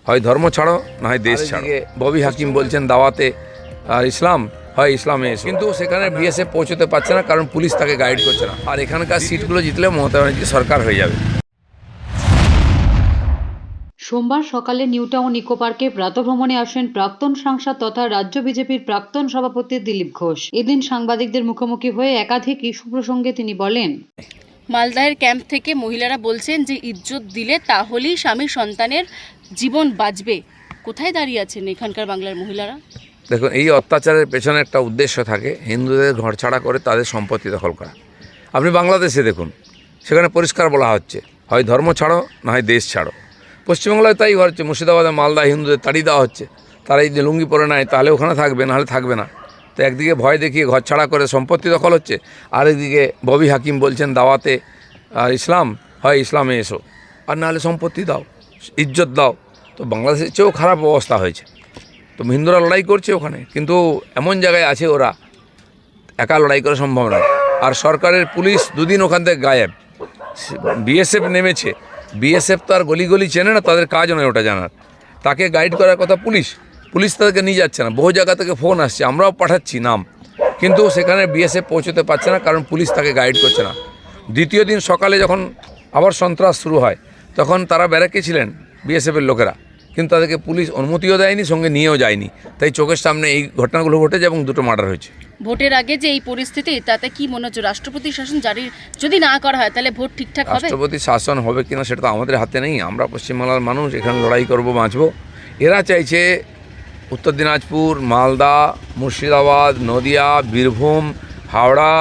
হয় ধর্ম ছাড়ো না হয় দেশ ছাড়ো। ববি হাকিম বলছেন দাওয়াতে আর ইসলাম হয় ইসলামে এসো, কিন্তু সেখানে বিএসএফ পৌঁছতে পারছে না, কারণ পুলিশ তাকে গাইড করছে না। আর এখানকার সিটগুলো জিতলে মমতা ব্যানার্জি সরকার হয়ে যাবে। সোমবার সকালে নিউ টাউন ইকো পার্কে প্রাতঃভ্রমণে আসেন প্রাক্তন সাংসদ তথা রাজ্য বিজেপির প্রাক্তন সভাপতি দিলীপ ঘোষ। এদিন সাংবাদিকদের মুখোমুখি হয়ে একাধিক ইস্যু প্রসঙ্গে তিনি বলেন, মালদাহের ক্যাম্প থেকে মহিলারা বলছেন যে ইজ্জত দিলে তাহলেই স্বামী সন্তানের জীবন বাঁচবে। কোথায় দাঁড়িয়ে আছেন এখানকার বাংলার মহিলারা? দেখুন, এই অত্যাচারের পেছনে একটা উদ্দেশ্য থাকে, হিন্দুদের ঘরছাড়া করে তাদের সম্পত্তি দখল করা। আপনি বাংলাদেশে দেখুন, সেখানে পরিষ্কার বলা হচ্ছে হয় ধর্ম ছাড়ো না হয় দেশ ছাড়ো। পশ্চিমবাংলায় তাই হচ্ছে, মুর্শিদাবাদে মালদা হিন্দুদের তাড়িয়ে দেওয়া হচ্ছে, তারা এই যে লুঙ্গি পরে নেয় তাহলে ওখানে থাকবে, নাহলে থাকবে না। তো একদিকে ভয় দেখিয়ে ঘর ছাড়া করে সম্পত্তি দখল হচ্ছে, আরেকদিকে ববি হাকিম বলছেন দাওয়াতে আর ইসলাম হয় ইসলামে এসো, আর নাহলে সম্পত্তি দাও, ইজ্জত দাও। তো বাংলাদেশের চেয়েও খারাপ অবস্থা হয়েছে। তো হিন্দুরা লড়াই করছে ওখানে, কিন্তু এমন জায়গায় আছে ওরা, একা লড়াই করা সম্ভব নয়। আর সরকারের পুলিশ দুদিন ওখান থেকে গায়েব। বিএসএফ নেমেছে, বিএসএফ তো আর গলি গলি চেনে না, তাদের কাজ নয় ওটা জানার। তাকে গাইড করার কথা পুলিশ, পুলিশ তাদেরকে নিয়ে যাচ্ছে না। বহু জায়গা থেকে ফোন আসছে, আমরাও পাঠাচ্ছি নাম, কিন্তু সেখানে বিএসএফ পৌঁছতে পারছে না, কারণ পুলিশ তাকে গাইড করছে না। দ্বিতীয় দিন সকালে যখন আবার সন্ত্রাস শুরু হয়, তখন তারা ব্যারাকে ছিলেন বিএসএফের লোকেরা, কিন্তু তাদেরকে পুলিশ অনুমতিও দেয়নি, সঙ্গে নিয়েও যায়নি। তাই চোখের সামনে এই ঘটনাগুলো ঘটেছে এবং দুটো মার্ডার হয়েছে। ভোটের আগে যে এই পরিস্থিতি, তাতে কি মনে হচ্ছে রাষ্ট্রপতি শাসন জারি যদি না করা হয় তাহলে ভোট ঠিকঠাক হবে? রাষ্ট্রপতি শাসন হবে কিনা সেটা তো আমাদের হাতে নেই। আমরা পশ্চিমবাংলার মানুষ, এখানে লড়াই করবো, বাঁচবো। এরা চাইছে উত্তর দিনাজপুর, মালদা, মুর্শিদাবাদ, নদিয়া, বীরভূম, হাওড়া,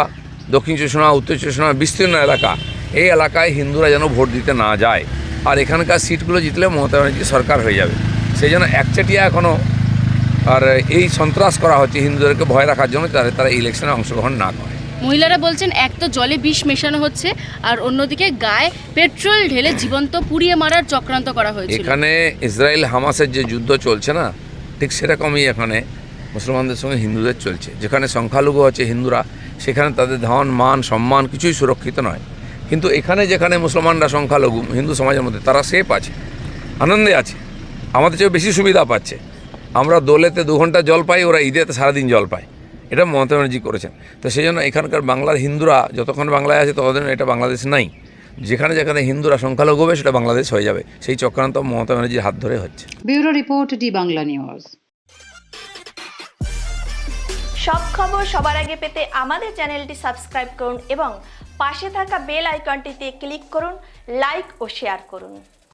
দক্ষিণ চব্বিশ পরগনা, উত্তর চব্বিশ পরগনা বিস্তীর্ণ এলাকা, এই এলাকায় হিন্দুরা যেন ভোট দিতে না যায়। আর এখানকার সিটগুলো জিতলে মমতা ব্যানার্জি সরকার হয়ে যাবে। সেই জন্য একচেটিয়া এখনও আর এই সন্ত্রাস করা হচ্ছে হিন্দুদেরকে ভয় রাখার জন্য, যাতে তারা ইলেকশনে অংশগ্রহণ না করে। মহিলারা বলছেন এক তো জলে বিষ মেশানো হচ্ছে, আর অন্যদিকে গায়ে পেট্রোল ঢেলে জীবন্ত পুড়িয়ে মারার চক্রান্ত করা হয়েছে। এখানে ইসরায়েল হামাসের যে যুদ্ধ চলছে না, ঠিক সেরকমই এখানে মুসলমানদের সঙ্গে হিন্দুদের চলছে। যেখানে সংখ্যালঘু হচ্ছে হিন্দুরা, সেখানে তাদের ধন মান সম্মান কিছুই সুরক্ষিত নয়। কিন্তু এখানে যেখানে মুসলমানরা সংখ্যালঘু হিন্দু সমাজের মধ্যে, তারা সেফ আছে, আনন্দে আছে, আমাদের চেয়ে বেশি সুবিধা পাচ্ছে। আমরা দোলেতে 2 ঘন্টা জল পাই, ওরা ঈদেতে সারাদিন জল পায়। এটা মমতা ব্যানার্জি করেছেন। তো সেই জন্য এখানকার বাংলার হিন্দুরা যতক্ষণ বাংলায় আছে ততদিন এটা বাংলাদেশ নাই। যেখানে যেখানে হিন্দুরা সংখ্যালঘু হবে সেটা বাংলাদেশ হয়ে যাবে। সেই চক্রান্ত মমতা ব্যানার্জির হাত ধরে হচ্ছে। Bureau report, D Bangla news. সব খবর সবার আগে পেতে আমাদের চ্যানেলটি সাবস্ক্রাইব করুন এবং পাশে থাকা বেল আইকনটিতে ক্লিক করুন, লাইক ও শেয়ার করুন।